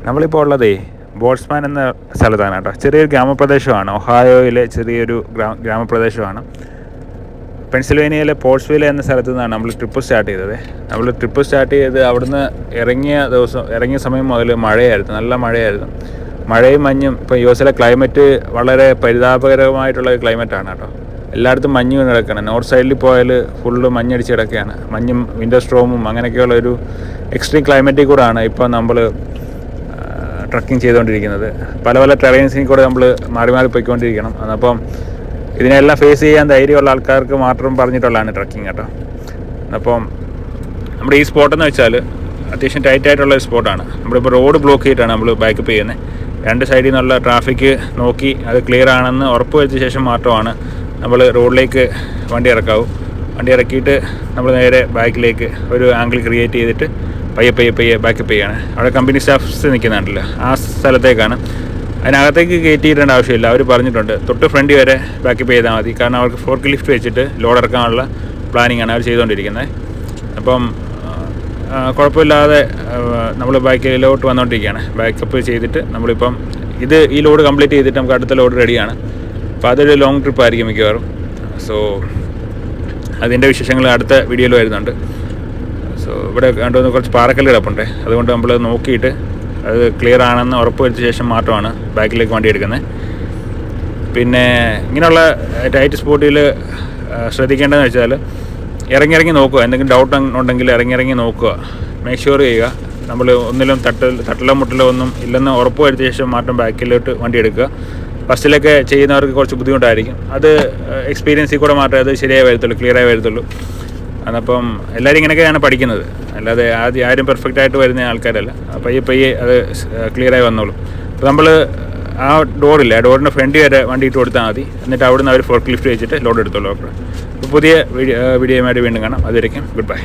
നമ്മളിപ്പോൾ ഉള്ളതേ ബോൾസ്മാൻ എന്ന സ്ഥലത്താണ് കേട്ടോ. ചെറിയൊരു ഗ്രാമപ്രദേശമാണ്, ഒഹായോയിലെ ചെറിയൊരു ഗ്രാമപ്രദേശമാണ്. പെൻസിൽവേനിയയിലെ പോർട്സ്വില്ല എന്ന സ്ഥലത്തു നിന്നാണ് നമ്മൾ ട്രിപ്പ് സ്റ്റാർട്ട് ചെയ്തത്. നമ്മൾ ട്രിപ്പ് സ്റ്റാർട്ട് ചെയ്ത് അവിടുന്ന് ഇറങ്ങിയ സമയം മുതൽ മഴയായിരുന്നു, നല്ല മഴയായിരുന്നു. മഴയും മഞ്ഞും. ഇപ്പോൾ യു എസിലെ ക്ലൈമറ്റ് വളരെ പരിതാപകരമായിട്ടുള്ള ക്ലൈമറ്റാണ് കേട്ടോ. എല്ലായിടത്തും മഞ്ഞ് വീണ് കിടക്കുകയാണ്. നോർത്ത് സൈഡിൽ പോയാൽ ഫുള്ള് മഞ്ഞടിച്ച് കിടക്കുകയാണ്. മഞ്ഞും വിൻ്റർ സ്റ്റോമും അങ്ങനെയൊക്കെയുള്ള ഒരു എക്സ്ട്രീം ക്ലൈമറ്റിൽ കൂടെയാണ് ഇപ്പോൾ നമ്മൾ ട്രക്കിങ് ചെയ്തുകൊണ്ടിരിക്കുന്നത്. പല പല ടെറൈൻസിൽ കൂടെ നമ്മൾ മാറി മാറി പോയിക്കൊണ്ടിരിക്കണം. അപ്പം ഇതിനെല്ലാം ഫേസ് ചെയ്യാൻ ധൈര്യമുള്ള ആൾക്കാർക്ക് മാത്രം പറഞ്ഞിട്ടുള്ളതാണ് ട്രക്കിങ് കേട്ടോ. അപ്പം നമ്മുടെ ഈ സ്പോട്ടെന്ന് വെച്ചാൽ അത്യാവശ്യം ടൈറ്റായിട്ടുള്ള ഒരു സ്പോട്ടാണ്. നമ്മളിപ്പോൾ റോഡ് ബ്ലോക്ക് ചെയ്തിട്ടാണ് നമ്മൾ ബാക്കപ്പ് ചെയ്യുന്നത്. രണ്ട് സൈഡിൽ നിന്നുള്ള ട്രാഫിക് നോക്കി അത് ക്ലിയർ ആണെന്ന് ഉറപ്പ് വെച്ച ശേഷം മാത്രമാണ് നമ്മൾ റോഡിലേക്ക് വണ്ടി ഇറക്കാവൂ. വണ്ടി ഇറക്കിയിട്ട് നമ്മൾ നേരെ ബാക്കിലേക്ക് ഒരു ആംഗിൾ ക്രിയേറ്റ് ചെയ്തിട്ട് പയ്യെ ബാക്കപ്പ് ചെയ്യാണ്. അവിടെ കമ്പനി സ്റ്റാഫ്സ് നിൽക്കുന്നുണ്ടല്ലോ, ആ സ്ഥലത്തേക്കാണ്. അതിനകത്തേക്ക് കയറ്റിയിടേണ്ട ആവശ്യമില്ല. അവർ പറഞ്ഞിട്ടുണ്ട് തൊട്ട് ഫ്രണ്ട് വരെ ബാക്കപ്പ് ചെയ്താൽ മതി. കാരണം അവർക്ക് ഫോർക്ക് ലിഫ്റ്റ് വെച്ചിട്ട് ലോഡ് ഇറക്കാനുള്ള പ്ലാനിങ്ങാണ് അവർ ചെയ്തുകൊണ്ടിരിക്കുന്നത്. അപ്പം കുഴപ്പമില്ലാതെ നമ്മൾ ബാക്കിലോട്ട് വന്നുകൊണ്ടിരിക്കുകയാണ്. ബാക്കപ്പ് ചെയ്തിട്ട് നമ്മളിപ്പം ഈ ലോഡ് കംപ്ലീറ്റ് ചെയ്തിട്ട് നമുക്ക് അടുത്ത ലോഡ് റെഡിയാണ്. അപ്പോൾ അതൊരു ലോങ് ട്രിപ്പ് ആയിരിക്കും മിക്കവാറും. സോ അതിൻ്റെ വിശേഷങ്ങൾ അടുത്ത വീഡിയോയിൽ വരുന്നുണ്ട്. സോ ഇവിടെ കണ്ടുവന്ന് കുറച്ച് പാറക്കല്ല് കിടപ്പുണ്ട്. അതുകൊണ്ട് നമ്മൾ നോക്കിയിട്ട് അത് ക്ലിയർ ആണെന്ന് ഉറപ്പ് വെച്ച ശേഷം മാത്രമാണ് ബാക്കിലേക്ക് വണ്ടി എടുക്കുന്നത്. പിന്നെ ഇങ്ങനെയുള്ള ടൈറ്റ് സ്പോട്ടിൽ ശ്രദ്ധിക്കേണ്ടതെന്ന് വെച്ചാൽ ഇറങ്ങി നോക്കുക. എന്തെങ്കിലും ഡൗട്ട് ഉണ്ടെങ്കിൽ ഇറങ്ങി നോക്കുക. മേക്ക് ഷുവർ ചെയ്യുക നമ്മൾ ഒന്നിലും തട്ടലോ മുട്ടലോ ഒന്നും ഇല്ലെന്ന് ഉറപ്പ് വരുത്തിയ ശേഷം മാത്രം ബാക്കിലോട്ട് വണ്ടി എടുക്കുക. ഫസ്റ്റിലൊക്കെ ചെയ്യുന്നവർക്ക് കുറച്ച് ബുദ്ധിമുട്ടായിരിക്കും. അത് എക്സ്പീരിയൻസിൽ കൂടെ മാത്രമേ അത് ശരിയായി വരത്തുള്ളൂ, ക്ലിയറായി വരത്തുള്ളൂ. അതപ്പം എല്ലാവരും ഇങ്ങനെയൊക്കെയാണ് പഠിക്കുന്നത്. അല്ലാതെ ആരും പെർഫെക്റ്റായിട്ട് വരുന്ന ആൾക്കാരല്ല. പയ്യെ അത് ക്ലിയറായി വന്നോളൂ. അപ്പോൾ നമ്മൾ ആ ഡോറിൻ്റെ ഫ്രണ്ട് വരെ വണ്ടി ഇട്ട് കൊടുത്താൽ മതി. എന്നിട്ട് അവിടുന്ന് അവർ ഫോർക്ക് ലിഫ്റ്റ് വെച്ചിട്ട് ലോഡ് എടുത്തോളൂ. അപ്പോൾ പുതിയ വീഡിയോയുമായിട്ട് വീണ്ടും കാണാം. അതുവരയ്ക്കും ഗുഡ് ബൈ.